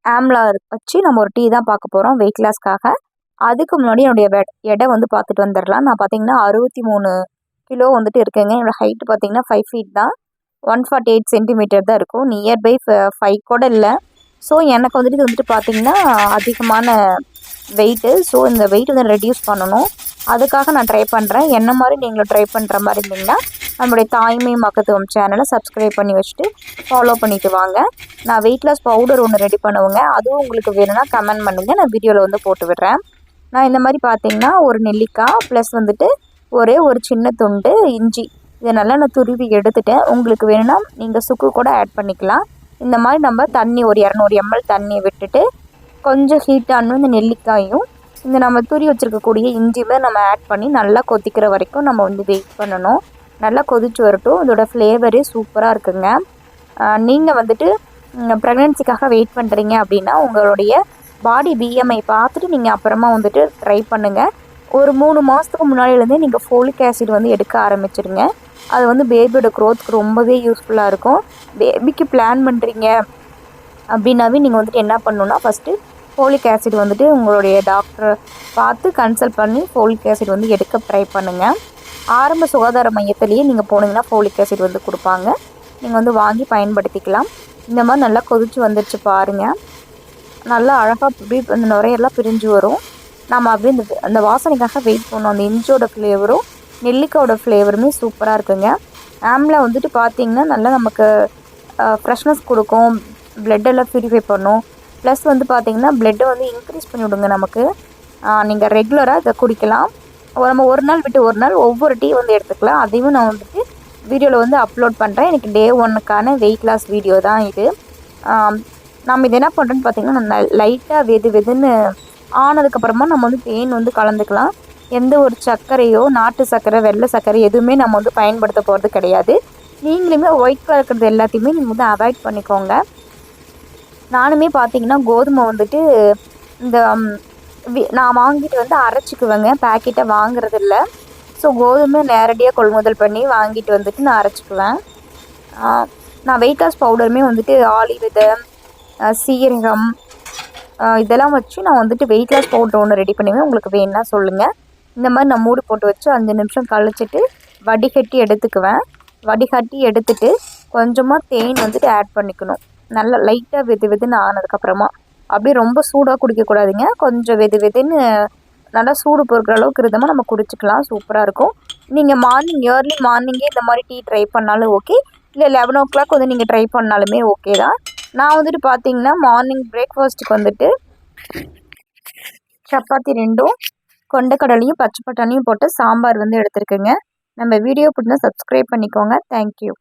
ஆம்லா வச்சு நம்ம ஒரு டீ தான் பார்க்க போகிறோம் வெயிட் லாஸ்க்காக. அதுக்கு முன்னாடி என்னுடைய எடை வந்து பார்த்துட்டு வந்துடலாம். நான் பார்த்தீங்கன்னா 63 கிலோ வந்துட்டு இருக்கேங்க. என்னோட ஹைட் பார்த்தீங்கன்னா 5 ஃபீட் தான். 148 சென்டிமீட்டர் தான் இருக்கும். நியர் பை 5 கூட இல்லை. ஸோ எனக்கு வந்துட்டு இது வந்துட்டு பார்த்தீங்கன்னா அதிகமான வெயிட்டு. ஸோ இந்த வெயிட் வந்து ரெடியூஸ் பண்ணணும். அதுக்காக நான் ட்ரை பண்ணுறேன். என்ன மாதிரி நீங்களும் ட்ரை பண்ணுற மாதிரி இருந்தீங்கன்னா நம்மளுடைய தாய்மை மகத்துவம் சேனலை சப்ஸ்கிரைப் பண்ணி வச்சுட்டு ஃபாலோ பண்ணிட்டு வாங்க. நான் வெயிட் லாஸ் பவுடர் ஒன்று ரெடி பண்ணுவேங்க. அதுவும் உங்களுக்கு வேணும்னா கமெண்ட் பண்ணுங்கள். நான் வீடியோவில் வந்து போட்டு விடுறேன். நான் இந்த மாதிரி பார்த்தீங்கன்னா ஒரு நெல்லிக்காய் ப்ளஸ் வந்துட்டு ஒரே ஒரு சின்ன துண்டு இஞ்சி இதை நல்லா நான் துருவி எடுத்துட்டேன். உங்களுக்கு வேணும்னா நீங்கள் சுக்கு கூட ஆட் பண்ணிக்கலாம். இந்த மாதிரி நம்ம தண்ணி ஒரு 200 ml தண்ணியை விட்டுட்டு கொஞ்சம் ஹீட்டான இந்த நெல்லிக்காயும் இந்த நம்ம துருவி வச்சுருக்கக்கூடிய இஞ்சியுமே நம்ம ஆட் பண்ணி நல்லா கொதிக்கிற வரைக்கும் நம்ம வந்து வெயிட் பண்ணணும். நல்லா கொதிச்சு வரட்டும். இதோட ஃப்ளேவரே சூப்பராக இருக்குங்க. நீங்கள் வந்துட்டு ப்ரெக்னென்சிக்காக வெயிட் பண்ணுறீங்க அப்படின்னா உங்களுடைய பாடி பிஎம்ஐ பார்த்துட்டு நீங்கள் அப்புறமா வந்துட்டு ட்ரை பண்ணுங்கள். ஒரு 3 மாதத்துக்கு முன்னாடியிலேருந்தே நீங்கள் ஃபோலிக் ஆசிட் வந்து எடுக்க ஆரம்பிச்சிடுங்க. அது வந்து பேபியோட க்ரோத்துக்கு ரொம்பவே யூஸ்ஃபுல்லாக இருக்கும். பேபிக்கு பிளான் பண்ணுறீங்க அப்படின்னாவே நீங்கள் வந்துட்டு என்ன பண்ணணுன்னா ஃபஸ்ட்டு ஃபோலிக் ஆசிட் வந்துட்டு உங்களுடைய டாக்டரை பார்த்து கன்சல்ட் பண்ணி ஃபோலிக் ஆசிட் வந்து எடுக்க ட்ரை பண்ணுங்கள். ஆரம்ப சுகாதார மையத்திலேயே நீங்கள் போனீங்கன்னா ஃபோலிக் ஆசிட் வந்து கொடுப்பாங்க. நீங்கள் வந்து வாங்கி பயன்படுத்திக்கலாம். இந்த மாதிரி நல்லா கொதிச்சு வந்துடுச்சு பாருங்கள். நல்லா அழகாக அப்படியே அந்த நுரையெல்லாம் பிரிஞ்சு வரும். நம்ம அப்படியே அந்த வாசனைக்காக வெயிட் பண்ணோம். அந்த இஞ்சியோட ஃப்ளேவரும் நெல்லிக்காயோட ஃப்ளேவருமே சூப்பராக இருக்குங்க. ஆம்லா வந்துட்டு பார்த்திங்கன்னா நல்லா நமக்கு ஃப்ரெஷ்னஸ் கொடுக்கும். பிளட்டெல்லாம் ப்யூரிஃபை பண்ணும். ப்ளஸ் வந்து பார்த்திங்கன்னா பிளட்டை வந்து இன்க்ரீஸ் பண்ணி விடுங்க நமக்கு. நீங்கள் ரெகுலராக இதை குடிக்கலாம். நம்ம ஒரு நாள் விட்டு ஒரு நாள் ஒவ்வொரு டீ வந்து எடுத்துக்கலாம். அதையும் நான் வந்துட்டு வீடியோவில் வந்து அப்லோட் பண்ணுறேன். எனக்கு டே 1க்கான வெயிட் லாஸ் வீடியோ தான் இது. நம்ம இது என்ன பண்ணுறோன்னு பார்த்திங்கன்னா நான் லைட்டாக வெதுன்னு ஆனதுக்கப்புறமா நம்ம வந்து தேன் வந்து கலந்துக்கலாம். எந்த ஒரு சர்க்கரையோ நாட்டு சர்க்கரை வெள்ளை சர்க்கரை எதுவுமே நம்ம வந்து பயன்படுத்த போகிறது கிடையாது. நீங்களுமே ஒயிட் கலர் இருக்கிறது எல்லாத்தையுமே நீங்கள் வந்து அவாய்ட் பண்ணிக்கோங்க. நானுமே பார்த்திங்கன்னா கோதுமை வந்துட்டு இந்த நான் வாங்கிட்டு வந்து அரைச்சிக்குவேங்க. பேக்கெட்டை வாங்குறதில்ல. ஸோ கோதுமை நேரடியாக கொள்முதல் பண்ணி வாங்கிட்டு வந்துட்டு நான் அரைச்சிக்குவேன். நான் வெயிட் லாஸ் பவுடருமே வந்துட்டு ஆளி விதை சீரகம் இதெல்லாம் வச்சு நான் வந்துட்டு வெயிட் லாஸ் பவுடர் ஒன்று ரெடி பண்ணுவேன். உங்களுக்கு வேணுன்னா சொல்லுங்கள். இந்த மாதிரி நான் மூடி போட்டு வச்சு 5 நிமிஷம் கழிச்சிட்டு வடிகட்டி எடுத்துக்குவேன். வடிகட்டி எடுத்துட்டு கொஞ்சமாக தேன் வந்துட்டு ஆட் பண்ணிக்கணும். நல்லா லைட்டாக வெதுன்னு ஆனதுக்கப்புறமா அப்படியே ரொம்ப சூடாக குடிக்கக்கூடாதுங்க. கொஞ்சம் வெதுன்னு நல்லா சூடு பொறுக்கிற அளவுக்கு இருந்தமாக நம்ம குடிச்சிக்கலாம். சூப்பராக இருக்கும். நீங்கள் ஏர்லி மார்னிங்கே இந்த மாதிரி டீ ட்ரை பண்ணாலும் ஓகே. இல்லை 11 o'clock வந்து நீங்கள் ட்ரை பண்ணாலுமே ஓகே தான். நான் வந்துட்டு பார்த்தீங்கன்னா மார்னிங் பிரேக்ஃபாஸ்ட்டுக்கு வந்துட்டு சப்பாத்தி 2ம் கொண்டக்கடலையும் பச்சை பட்டாணியும் போட்டு சாம்பார் வந்து எடுத்துருக்குங்க. நம்ம வீடியோ பிடிச்சா சப்ஸ்கிரைப் பண்ணிக்கோங்க. தேங்க்யூ.